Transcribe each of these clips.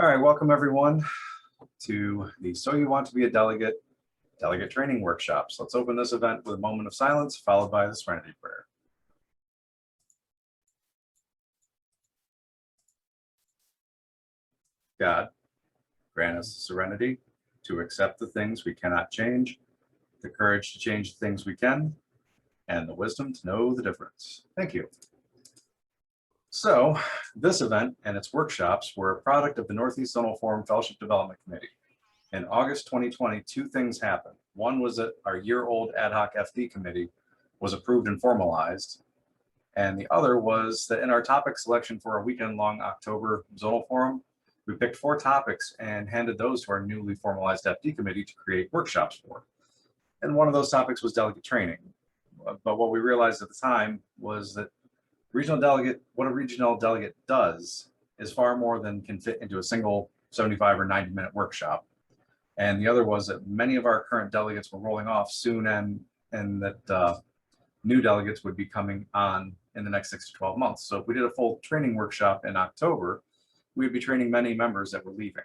All right, welcome everyone to the So You Want to Be a Delegate Training Workshops. Let's open this event with a moment of silence followed by the Serenity Prayer. God, grant us the serenity to accept the things we cannot change, the courage to change the things we can, and the wisdom to know the difference. Thank you. So this event and its workshops were a product of the Northeast Zonal Forum Fellowship Development Committee. In August 2020, two things happened. One was that our year-old ad hoc FD committee was approved and formalized. And the other was that in our topic selection for our weekend-long October Zonal Forum, we picked 4 topics and handed those to our newly formalized FD committee to create workshops for. And one of those topics was delegate training. But what we realized at the time was that what a regional delegate does is far more than can fit into a single 75 or 90-minute workshop. And the other was that many of our current delegates were rolling off soon, and that new delegates would be coming on in the next 6 to 12 months. So if we did a full training workshop in October, we'd be training many members that were leaving.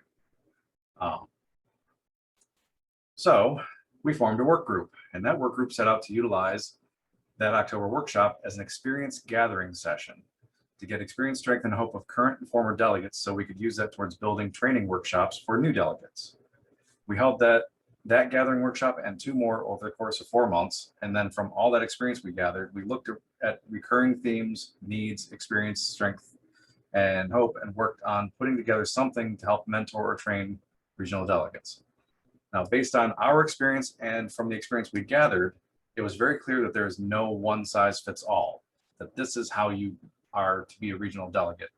So we formed a work group, and that work group set out to utilize that October workshop as an experience gathering session to get experience, strength, and hope of current and former delegates so we could use that towards building training workshops for new delegates. We held that gathering workshop and 2 more over the course of 4 months. And then from all that experience we gathered, we looked at recurring themes, needs, experience, strength, and hope, and worked on putting together something to help mentor or train regional delegates. Now, based on our experience and from the experience we gathered, it was very clear that there is no one size fits all, that this is how you are to be a regional delegate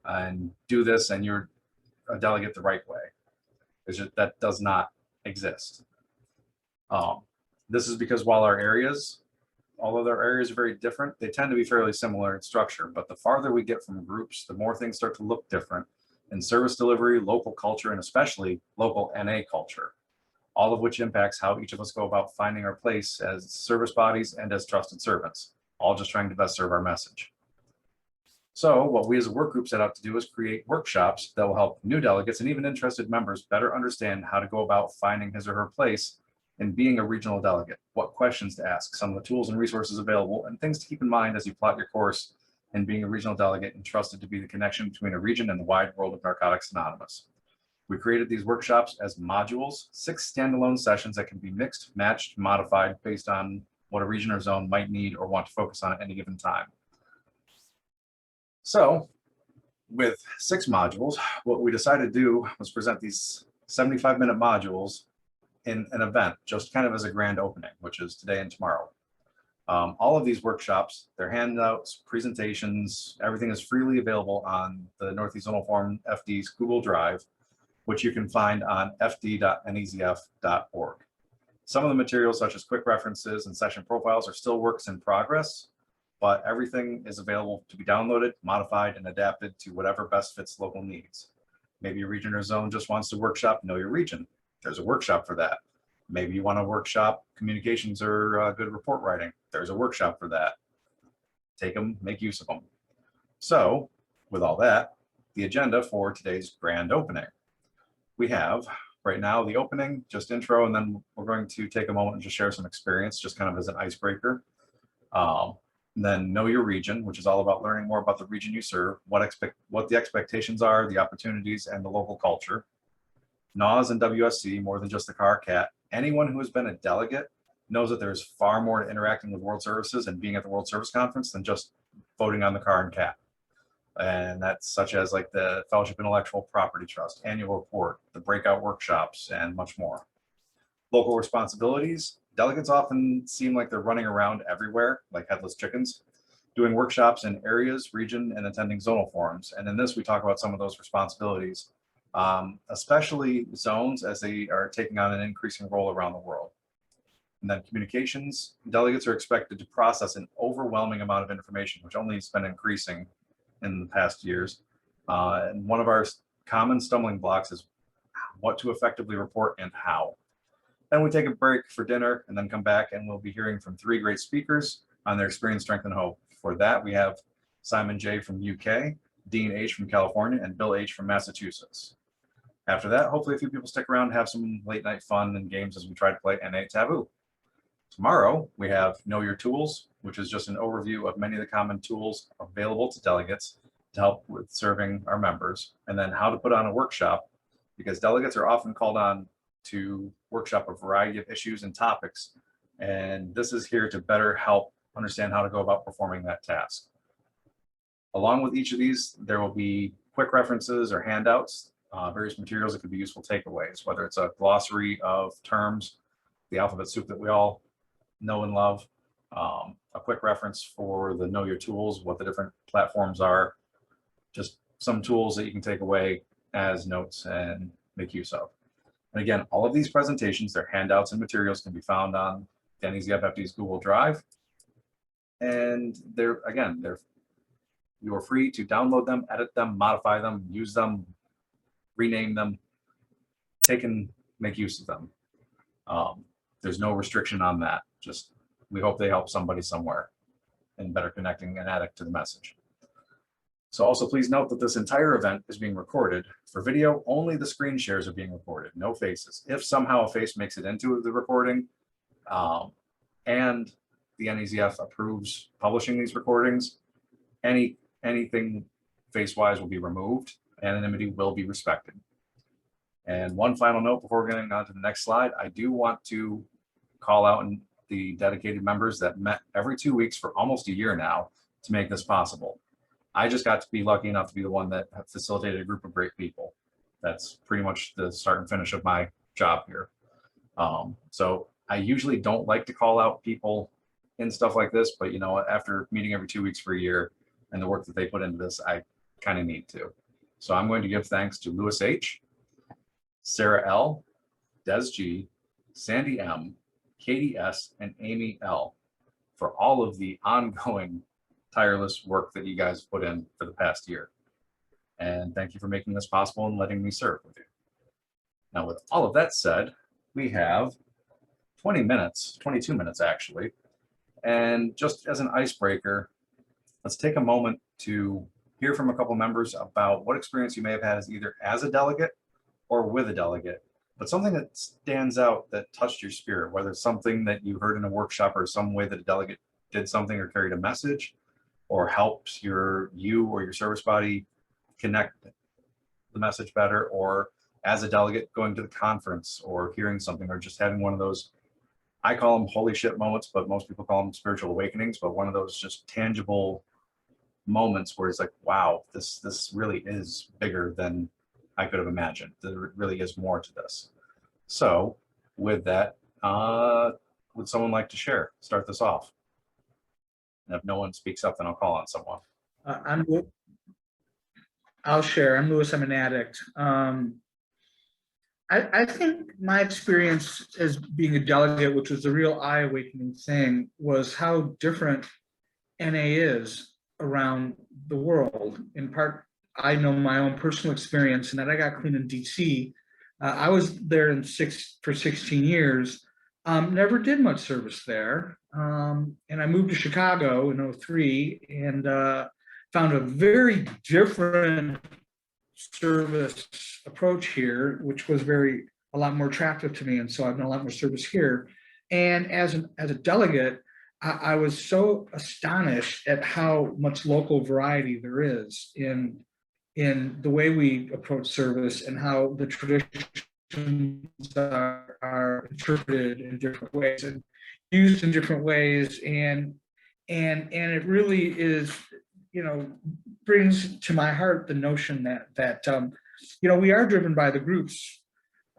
and do this and you're a delegate the right way. That does not exist. This is because while although our areas are very different, they tend to be fairly similar in structure, but the farther we get from groups, the more things start to look different in service delivery, local culture, and especially local NA culture, all of which impacts how each of us go about finding our place as service bodies and as trusted servants, all just trying to best serve our message. So what we as a work group set out to do is create workshops that will help new delegates and even interested members better understand how to go about finding his or her place in being a regional delegate, what questions to ask, some of the tools and resources available, and things to keep in mind as you plot your course in being a regional delegate and trusted to be the connection between a region and the wide world of Narcotics Anonymous. We created these workshops as modules, 6 standalone sessions that can be mixed, matched, modified based on what a region or zone might need or want to focus on at any given time. So with 6 modules, what we decided to do was present these 75-minute modules in an event, just kind of as a grand opening, which is today and tomorrow. All of these workshops, their handouts, presentations, everything is freely available on the Northeast Zonal Forum FD's Google Drive, which you can find on fd.nezf.org. Some of the materials, such as quick references and session profiles, are still works in progress, but everything is available to be downloaded, modified, and adapted to whatever best fits local needs. Maybe a region or zone just wants to workshop Know Your Region. There's a workshop for that. Maybe you want to workshop communications or good report writing. There's a workshop for that. Take them, make use of them. So with all that, the agenda for today's grand opening. We have right now the opening, just intro, and then we're going to take a moment and just share some experience, just kind of as an icebreaker. Then Know Your Region, which is all about learning more about the region you serve, what the expectations are, the opportunities, and the local culture. NAWS and WSC, more than just the car cat. Anyone who has been a delegate knows that there's far more to interacting with World Services and being at the World Service Conference than just voting on the car and cat. And that's such as like the Fellowship Intellectual Property Trust, annual report, the breakout workshops, and much more. Local responsibilities. Delegates often seem like they're running around everywhere, like headless chickens, doing workshops in areas, region, and attending zonal forums. And in this, we talk about some of those responsibilities, especially zones as they are taking on an increasing role around the world. And then communications. Delegates are expected to process an overwhelming amount of information, which only has been increasing in the past years. And one of our common stumbling blocks is what to effectively report and how. Then we take a break for dinner and then come back, and we'll be hearing from 3 great speakers on their experience, strength, and hope. For that, we have Simon J. from UK, Dean H. from California, and Bill H. from Massachusetts. After that, hopefully a few people stick around and have some late night fun and games as we try to play NA Taboo. Tomorrow, we have Know Your Tools, which is just an overview of many of the common tools available to delegates to help with serving our members, and then how to put on a workshop, because delegates are often called on to workshop a variety of issues and topics, and this is here to better help understand how to go about performing that task. Along with each of these, there will be quick references or handouts, various materials that could be useful takeaways, whether it's a glossary of terms, the alphabet soup that we all know and love, a quick reference for the Know Your Tools, what the different platforms are, just some tools that you can take away as notes and make use of. And again, all of these presentations, their handouts and materials can be found on NA.FFD's Google Drive. And you are free to download them, edit them, modify them, use them, rename them, take and make use of them. There's no restriction on that. Just, we hope they help somebody somewhere in better connecting an addict to the message. So also please note that this entire event is being recorded. For video, only the screen shares are being recorded, no faces. If somehow a face makes it into the recording, and the NAZF approves publishing these recordings, anything face-wise will be removed. Anonymity will be respected. And one final note before getting on to the next slide, I do want to call out the dedicated members that met every 2 weeks for almost a year now to make this possible. I just got to be lucky enough to be the one that facilitated a group of great people. That's pretty much the start and finish of my job here. So I usually don't like to call out people in stuff like this, but you know, after meeting every 2 weeks for a year and the work that they put into this, I kind of need to. So I'm going to give thanks to Lewis H., Sarah L., Des G., Sandy M., Katie S., and Amy L. for all of the ongoing tireless work that you guys put in for the past year. And thank you for making this possible and letting me serve with you. Now, with all of that said, we have 20 minutes, 22 minutes actually. And just as an icebreaker, let's take a moment to hear from a couple members about what experience you may have had as either as a delegate or with a delegate, but something that stands out that touched your spirit, whether it's something that you heard in a workshop or some way that a delegate did something or carried a message or helps you or your service body connect the message better, or as a delegate going to the conference or hearing something or just having one of those, I call them holy shit moments, but most people call them spiritual awakenings, but one of those just tangible moments where it's like, wow, this really is bigger than I could have imagined. There really is more to this. So with that, would someone like to share? Start this off. And if no one speaks up, then I'll call on someone. I'll share. I'm Lewis. I'm an addict. I think my experience as being a delegate, which was the real eye-awakening thing, was how different NA is around the world. In part, I know my own personal experience, and that I got clean in DC. I was there for 16 years. Never did much service there. And I moved to Chicago in 2003 and found a very different service approach here, which was a lot more attractive to me. And so I've done a lot more service here. And as a delegate, I was so astonished at how much local variety there is in the way we approach service and how the traditions are interpreted in different ways and used in different ways. And it really is, brings to my heart the notion that we are driven by the groups,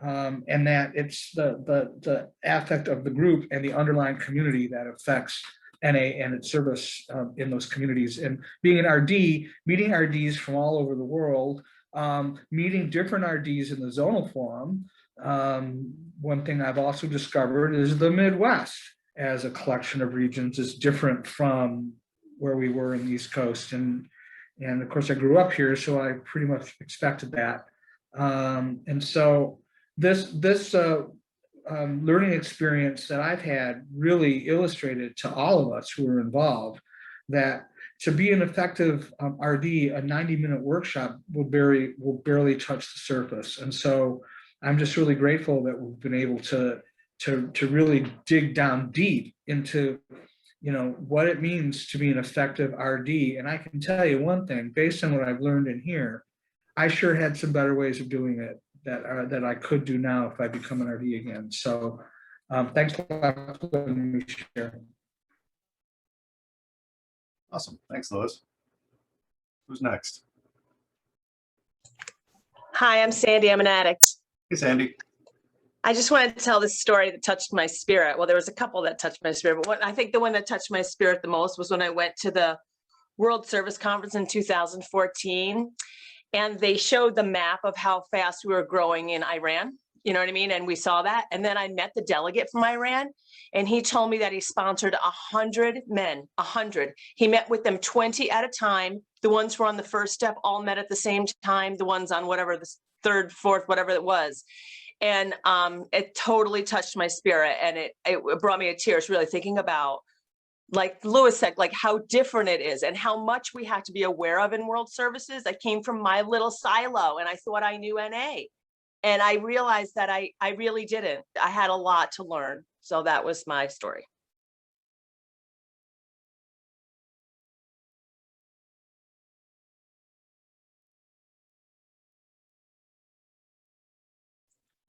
and that it's the affect of the group and the underlying community that affects NA and its service in those communities. And being an RD, meeting RDs from all over the world, meeting different RDs in the Zonal forum. One thing I've also discovered is the Midwest as a collection of regions is different from where we were in the East Coast. And of course I grew up here, so I pretty much expected that. And so this learning experience that I've had really illustrated to all of us who were involved that to be an effective RD, a 90-minute workshop will barely touch the surface. And so I'm just really grateful that we've been able to really dig down deep into, what it means to be an effective RD. And I can tell you one thing, based on what I've learned in here, I sure had some better ways of doing it that I could do now if I become an RD again. So thanks a lot for letting me share. Awesome. Thanks, Louis. Who's next? Hi, I'm Sandy. I'm an addict. Hey, Sandy. I just wanted to tell this story that touched my spirit. Well, there was a couple that touched my spirit, but I think the one that touched my spirit the most was when I went to the World Service Conference in 2014, and they showed the map of how fast we were growing in Iran. You know what I mean? And we saw that. And then I met the delegate from Iran, and he told me that he sponsored 100 men, 100. He met with them 20 at a time. The ones who were on the first step all met at the same time. The ones on whatever, the third, fourth, whatever it was. And it totally touched my spirit, and it brought me to tears, really thinking about, like Louis said, like how different it is and how much we have to be aware of in world services. I came from my little silo and I thought I knew NA. And I realized that I really didn't. I had a lot to learn. So that was my story.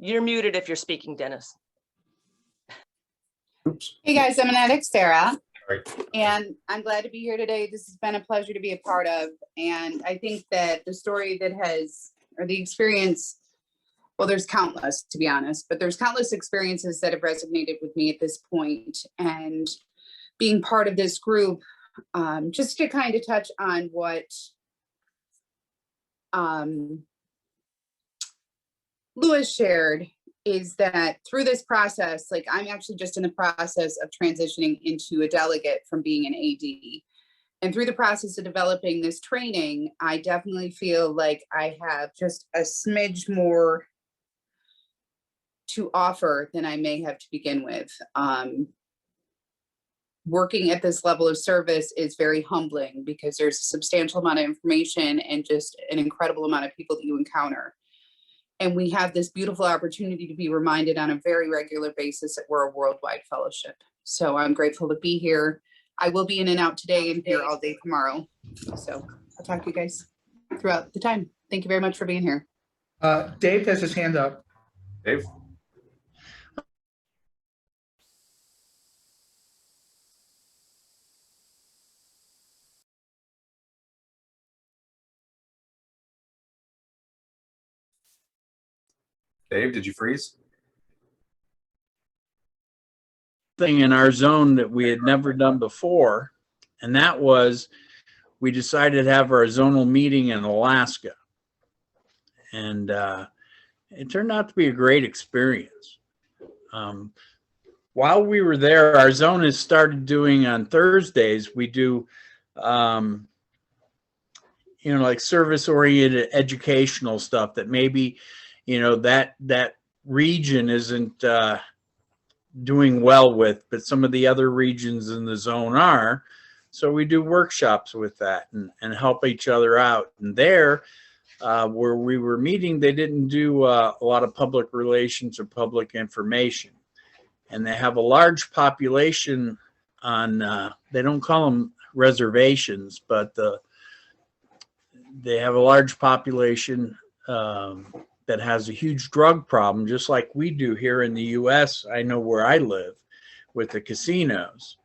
You're muted if you're speaking, Dennis. Oops. Hey guys, I'm an addict, Sarah, Sorry. and I'm glad to be here today. This has been a pleasure to be a part of. And I think that the story that has, or the experience, well, there's countless, to be honest, but there's countless experiences that have resonated with me at this point. And being part of this group, just to kind of touch on what Louis shared, is that through this process, like I'm actually just in the process of transitioning into a delegate from being an AD. And through the process of developing this training, I definitely feel like I have just a smidge more to offer than I may have to begin with. Working at this level of service is very humbling because there's a substantial amount of information and just an incredible amount of people that you encounter. And we have this beautiful opportunity to be reminded on a very regular basis that we're a worldwide fellowship. So I'm grateful to be here. I will be in and out today and here all day tomorrow. So I'll talk to you guys throughout the time. Thank you very much for being here. Dave has his hand up. Dave? Dave, did you freeze? Thing in our zone that we had never done before, and that was we decided to have our zonal meeting in Alaska, and it turned out to be a great experience. While we were there, our zone has started doing on Thursdays, we do like service-oriented educational stuff that maybe that region isn't doing well with, but some of the other regions in the zone are. So we do workshops with that and help each other out. And there, where we were meeting, they didn't do a lot of public relations or public information. And they have a large population on, they don't call them reservations, but they have a large population that has a huge drug problem, just like we do here in the US. I know where I live with the casinos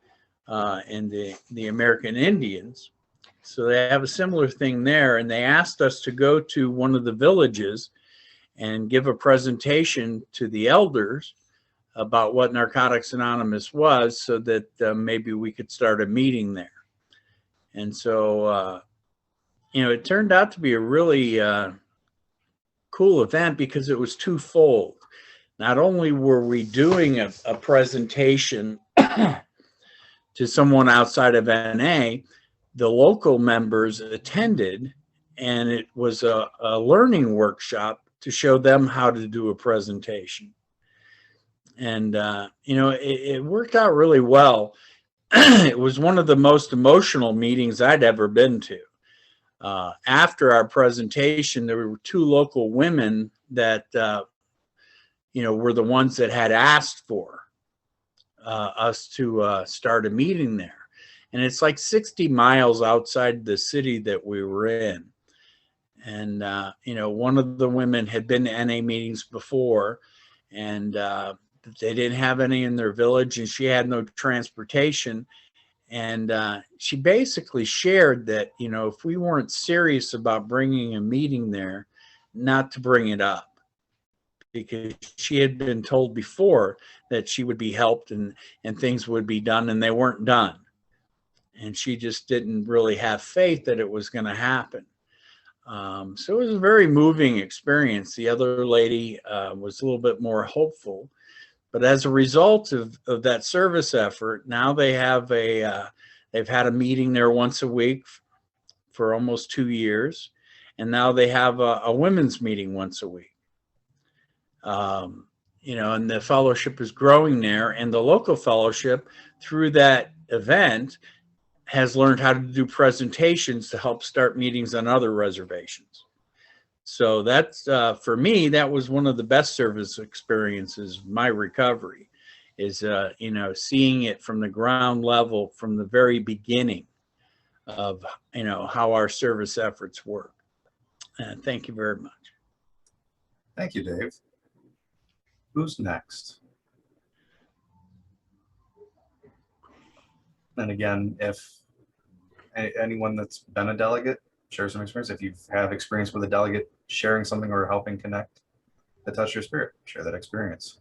and the American Indians. So they have a similar thing there. And they asked us to go to one of the villages and give a presentation to the elders about what Narcotics Anonymous was, so that maybe we could start a meeting there. And so, it turned out to be a really cool event because it was twofold. Not only were we doing a presentation to someone outside of NA, the local members attended, and it was a learning workshop to show them how to do a presentation. And, it worked out really well. it was one of the most emotional meetings I'd ever been to. After our presentation, there were two local women that, were the ones that had asked for us to start a meeting there. And it's like 60 miles outside the city that we were in. And, one of the women had been to NA meetings before, and they didn't have any in their village, and she had no transportation. And she basically shared that, if we weren't serious about bringing a meeting there, not to bring it up, because she had been told before that she would be helped and things would be done, and they weren't done. And she just didn't really have faith that it was going to happen. So it was a very moving experience. The other lady was a little bit more hopeful. But as a result of that service effort, now they have they've had a meeting there once a week for almost 2 years. And now they have a women's meeting once a week. And the fellowship is growing there. And the local fellowship, through that event, has learned how to do presentations to help start meetings on other reservations. So that's, for me, that was one of the best service experiences, my recovery, is, seeing it from the ground level, from the very beginning of, how our service efforts work. Thank you very much. Thank you, Dave. Who's next? And again, if anyone that's been a delegate, share some experience. If you have experience with a delegate sharing something or helping connect that touched your spirit, share that experience.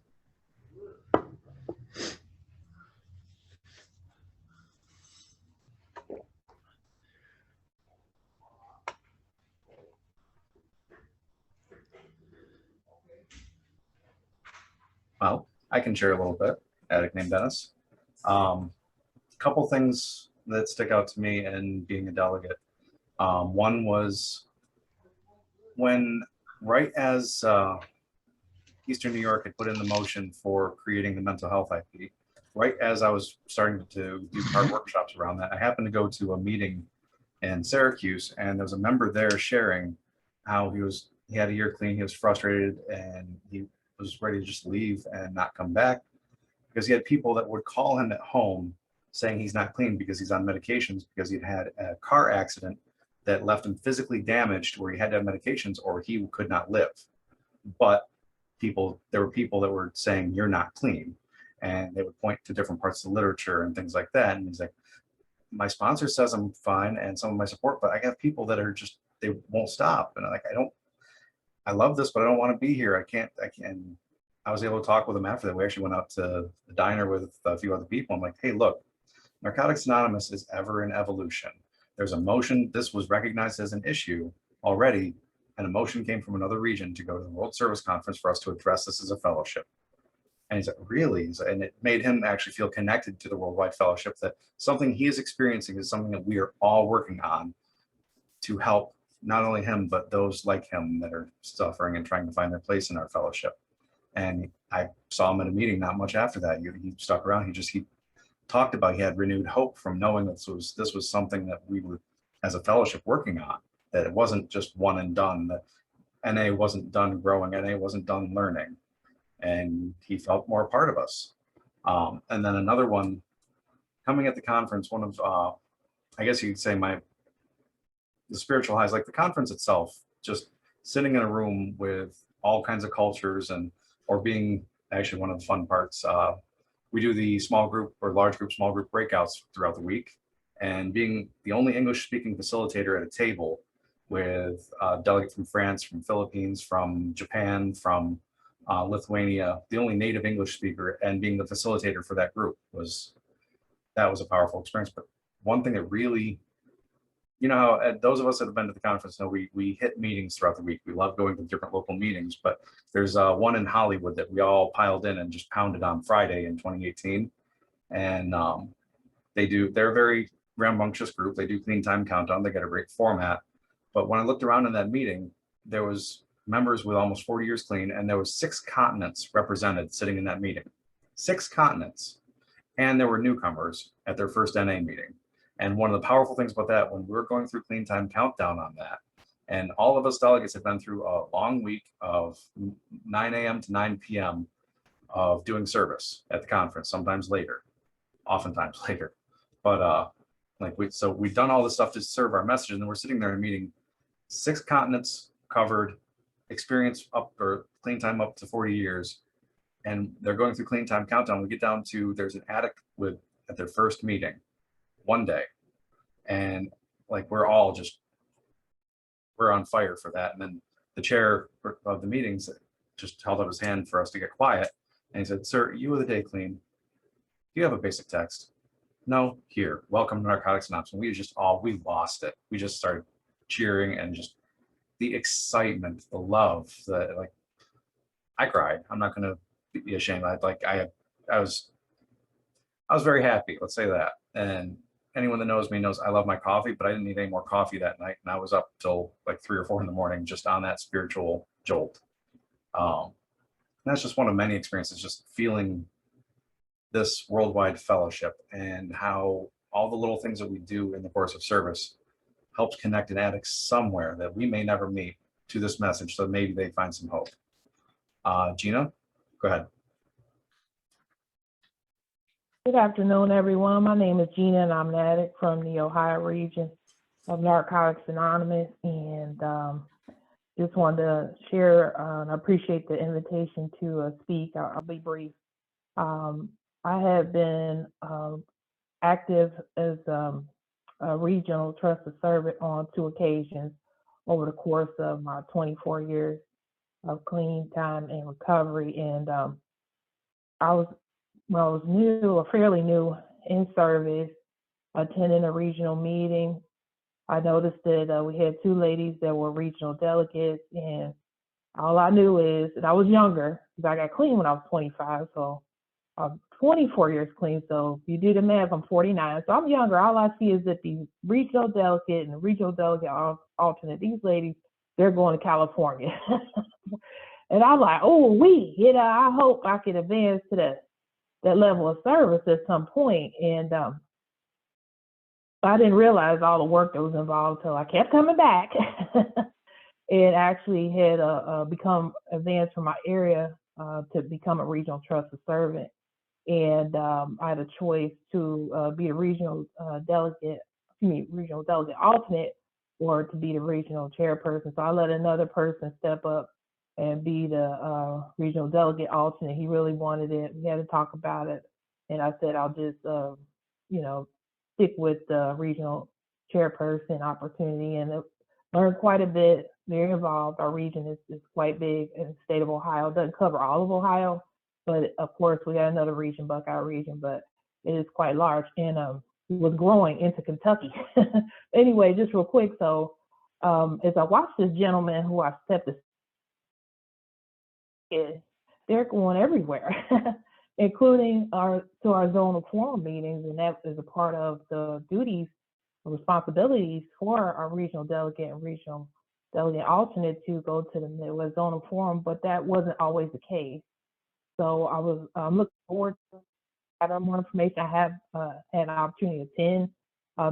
Well, I can share a little bit. Addict named Dennis. Couple things that stick out to me in being a delegate. One was when, right as Eastern New York had put in the motion for creating the mental health IP, right as I was starting to do our workshops around that, I happened to go to a meeting in Syracuse, and there was a member there sharing how he had a year clean, he was frustrated, and he was ready to just leave and not come back because he had people that would call him at home saying he's not clean because he's on medications, because he'd had a car accident that left him physically damaged where he had to have medications or he could not live. But there were people that were saying you're not clean, and they would point to different parts of the literature and things like that. And he's like, my sponsor says I'm fine and some of my support, but I have people that are just, they won't stop. And I'm like, I love this, but I don't want to be here. I can't. I was able to talk with him after that. We actually went out to the diner with a few other people. I'm like, hey, look, Narcotics Anonymous is ever in evolution. There's a motion. This was recognized as an issue already, and a motion came from another region to go to the World Service Conference for us to address this as a fellowship. And he's like, really? And it made him actually feel connected to the Worldwide Fellowship, that something he is experiencing is something that we are all working on to help not only him, but those like him that are suffering and trying to find their place in our fellowship. And I saw him at a meeting not much after that. He stuck around. He talked about he had renewed hope from knowing that this was something that we were, as a fellowship, working on, that it wasn't just one and done, that NA wasn't done growing, NA wasn't done learning. And he felt more a part of us. And then another one, coming at the conference, one of, I guess you could say the spiritual highs, like the conference itself, just sitting in a room with all kinds of cultures or being actually one of the fun parts. We do the small group or large group, small group breakouts throughout the week, and being the only English speaking facilitator at a table with a delegate from France, from Philippines, from Japan, from Lithuania, the only native English speaker, and being the facilitator for that group was a powerful experience. But one thing that really, those of us that have been to the conference know we hit meetings throughout the week. We love going to different local meetings, but there's one in Hollywood that we all piled in and just pounded on Friday in 2018. And they're a very rambunctious group. They do clean time countdown. They got a great format. But when I looked around in that meeting, there was members with almost 40 years clean, and there was 6 continents represented sitting in that meeting. 6 continents. and there were newcomers at their first NA meeting. And one of the powerful things about that, when we were going through Clean Time Countdown on that, and all of us delegates have been through a long week of 9 a.m. to 9 p.m. of doing service at the conference, sometimes later, oftentimes later. But so we've done all this stuff to serve our message, and then we're sitting there in a meeting, 6 continents covered, experience up or Clean Time up to 40 years. And they're going through Clean Time Countdown. We get down to, there's an addict at their first meeting one day. And like, we're all we're on fire for that. And then the chair of the meetings just held up his hand for us to get quiet. And he said, "Sir, you of the day clean. Do you have a basic text?" "No." "Here, welcome to Narcotics Anonymous." And we lost it. We just started cheering, and just the excitement, the love, I cried. I'm not going to be ashamed. I was very happy. Let's say that. And anyone that knows me knows I love my coffee, but I didn't need any more coffee that night. And I was up till like 3 or 4 in the morning, just on that spiritual jolt. That's just one of many experiences, just feeling this worldwide fellowship and how all the little things that we do in the course of service helps connect an addict somewhere that we may never meet to this message. So maybe they find some hope. Gina, go ahead. Good afternoon, everyone. My name is Gina, and I'm an addict from the Ohio region of Narcotics Anonymous. And just wanted to share and appreciate the invitation to speak. I'll be brief. I have been active as a regional trusted servant on 2 occasions over the course of my 24 years of clean time and recovery. And I was fairly new in service, attending a regional meeting. I noticed that we had 2 ladies that were regional delegates, and all I knew is, and I was younger, because I got clean when I was 25, so I'm 24 years clean. So if you do the math, I'm 49. So I'm younger. All I see is that the regional delegate and the regional delegate alternate, these ladies, they're going to California. And I'm like, oh, I hope I can advance to that level of service at some point. And I didn't realize all the work that was involved until I kept coming back and actually had become advanced from my area to become a regional trusted servant. And I had a choice to be a regional delegate alternate, or to be the regional chairperson. So I let another person step up and be the regional delegate alternate. He really wanted it. We had to talk about it. And I said, I'll just, stick with the regional chairperson opportunity, and learned quite a bit, very involved. Our region is quite big in the state of Ohio. It doesn't cover all of Ohio, but of course we got another region, Buckeye region, but it is quite large, and was growing into Kentucky. Anyway, just real quick. So as I watched this gentleman who I stepped aside, they're going everywhere, including our zonal forum meetings, and that is a part of the duties and responsibilities for our regional delegate and regional delegate alternate to go to the Midwest Zonal Forum, but that wasn't always the case. So I was looking forward to having more information. I have had an opportunity to attend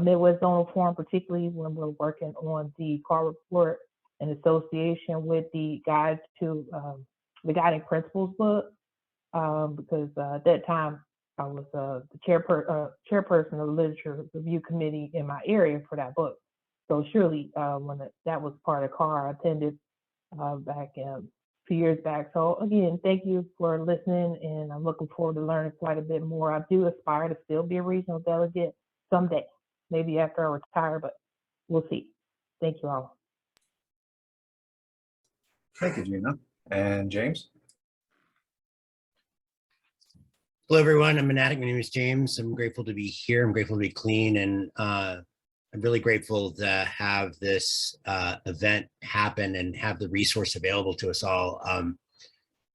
Midwest Zonal Forum, particularly when we're working on the car report in association with the guide to the Guiding Principles book, because at that time I was the chairperson of the Literature Review Committee in my area for that book. So surely when that was part of the car I attended back a few years back. So again, thank you for listening, and I'm looking forward to learning quite a bit more. I do aspire to still be a regional delegate someday, maybe after I retire, but we'll see. Thank you all. Thank you, Gina. And James? Hello, everyone. I'm an addict. My name is James. I'm grateful to be here. I'm grateful to be clean. And I'm really grateful to have this event happen and have the resource available to us all.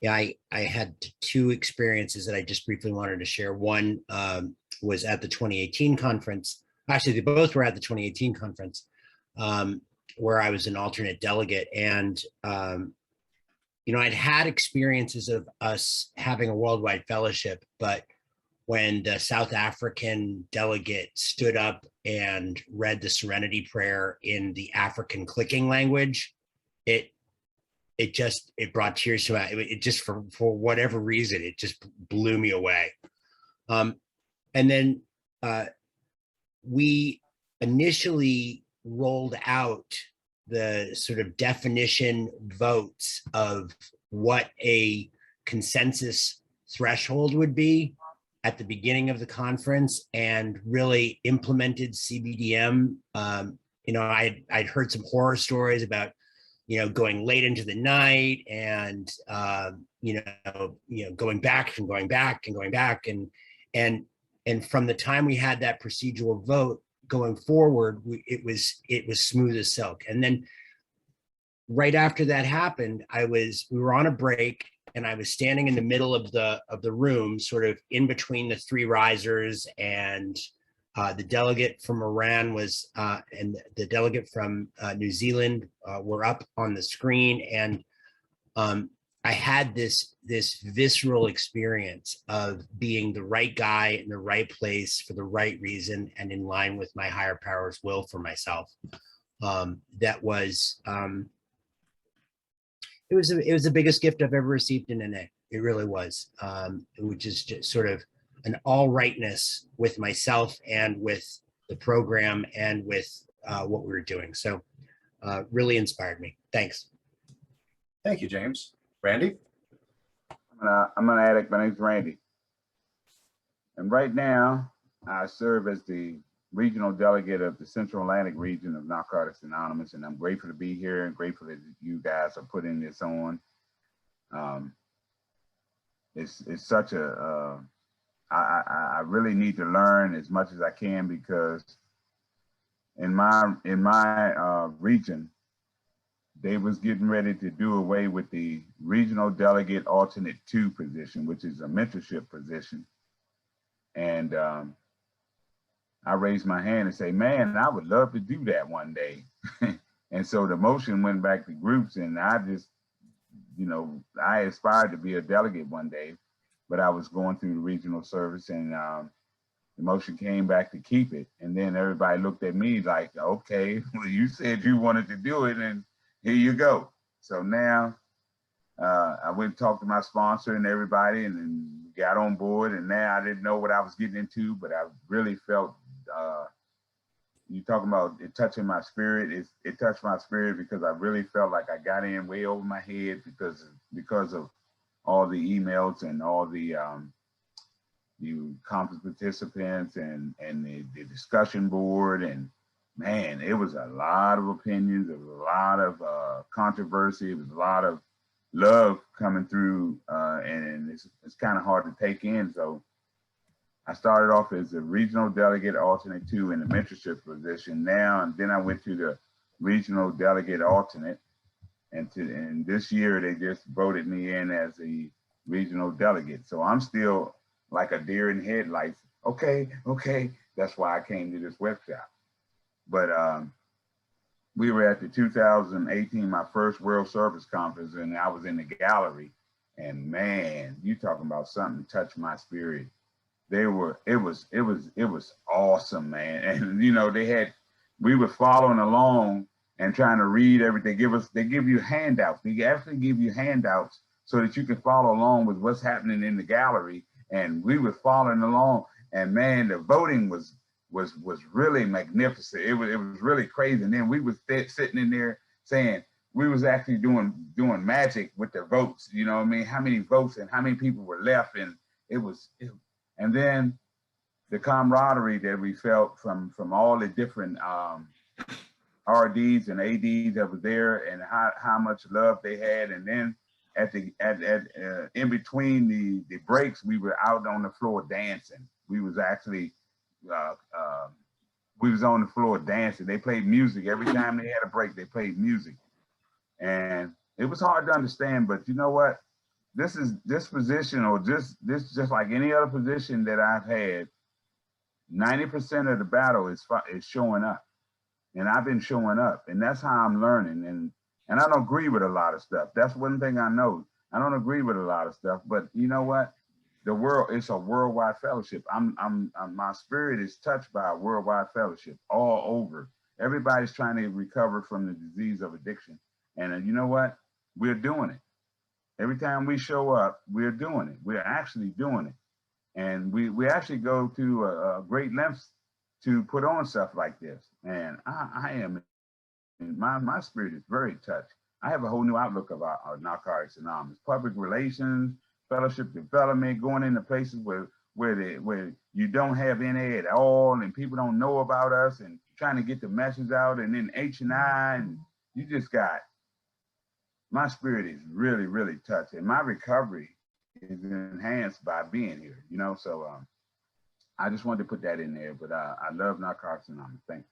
I had 2 experiences that I just briefly wanted to share. One was at the 2018 conference. Actually, they both were at the 2018 conference, where I was an alternate delegate. And I'd had experiences of us having a worldwide fellowship, but when the South African delegate stood up and read the Serenity Prayer in the African clicking language, it brought tears to my, it just, for whatever reason, it just blew me away. And then we initially rolled out the sort of definition votes of what a consensus threshold would be at the beginning of the conference, and really implemented CBDM. I'd heard some horror stories about, going late into the night and, going back and going back and going back. And from the time we had that procedural vote going forward, it was smooth as silk. And then right after that happened, we were on a break, and I was standing in the middle of the room, sort of in between the three risers, and the delegate from Iran and the delegate from New Zealand were up on the screen. And I had this visceral experience of being the right guy in the right place for the right reason and in line with my higher power's will for myself. That was, it was the biggest gift I've ever received in NA. It really was, which is just sort of an all rightness with myself and with the program and with what we were doing. So really inspired me. Thanks. Thank you, James. Randy? I'm an addict. My name's Randy. And right now, I serve as the regional delegate of the Central Atlantic region of Narcotics Anonymous, and I'm grateful to be here and grateful that you guys are putting this on. It's such a, I really need to learn as much as I can, because in my region, they was getting ready to do away with the regional delegate alternate 2 position, which is a mentorship position. And I raised my hand and say, man, I would love to do that one day. And so the motion went back to groups, and I just, I aspired to be a delegate one day, but I was going through the regional service, and the motion came back to keep it. And then everybody looked at me like, okay, well, you said you wanted to do it, and here you go. So now I went and talked to my sponsor and everybody, and then got on board. And now I didn't know what I was getting into, but I really felt, you talking about it touching my spirit. It touched my spirit because I really felt like I got in way over my head because of all the emails and all the conference participants and the discussion board. And man, it was a lot of opinions. It was a lot of controversy. It was a lot of love coming through, and it's kind of hard to take in. So I started off as a regional delegate alternate 2 in the mentorship position now, and then I went to the regional delegate alternate, and this year they just voted me in as a regional delegate. So I'm still like a deer in headlights. Okay, that's why I came to this workshop. But we were at the 2018, my first World Service Conference, and I was in the gallery, and man, you talking about something to touch my spirit. It was awesome, man. And we were following along and trying to read everything. They give you handouts. They actually give you handouts so that you can follow along with what's happening in the gallery. And we were following along, and man, the voting was really magnificent. It was really crazy. And then we was sitting in there saying we was actually doing magic with the votes. You know what I mean? How many votes and how many people were left, and and then the camaraderie that we felt from all the different RDs and ADs that were there, and how much love they had. And then in between the breaks, we were out on the floor dancing. We was actually we was on the floor dancing. They played music every time they had a break. They played music, and it was hard to understand. But you know what? This position, or this just like any other position that I've had, 90% of the battle is showing up, and I've been showing up, and that's how I'm learning. And I don't agree with a lot of stuff. That's one thing I know. I don't agree with a lot of stuff, but you know what? the world, it's a worldwide fellowship. My spirit is touched by a worldwide fellowship all over. Everybody's trying to recover from the disease of addiction. And you know what? We're doing it. Every time we show up, we're doing it. We're actually doing it. And we actually go to a great lengths to put on stuff like this. And I am, my spirit is very touched. I have a whole new outlook about Narcotics Anonymous, public relations, fellowship development, going into places where you don't have NA at all, and people don't know about us, and trying to get the message out, and then H&I, and you just got, my spirit is really, really touched, and my recovery is enhanced by being here, you know. So I just wanted to put that in there, but I love Narcotics Anonymous. Thanks.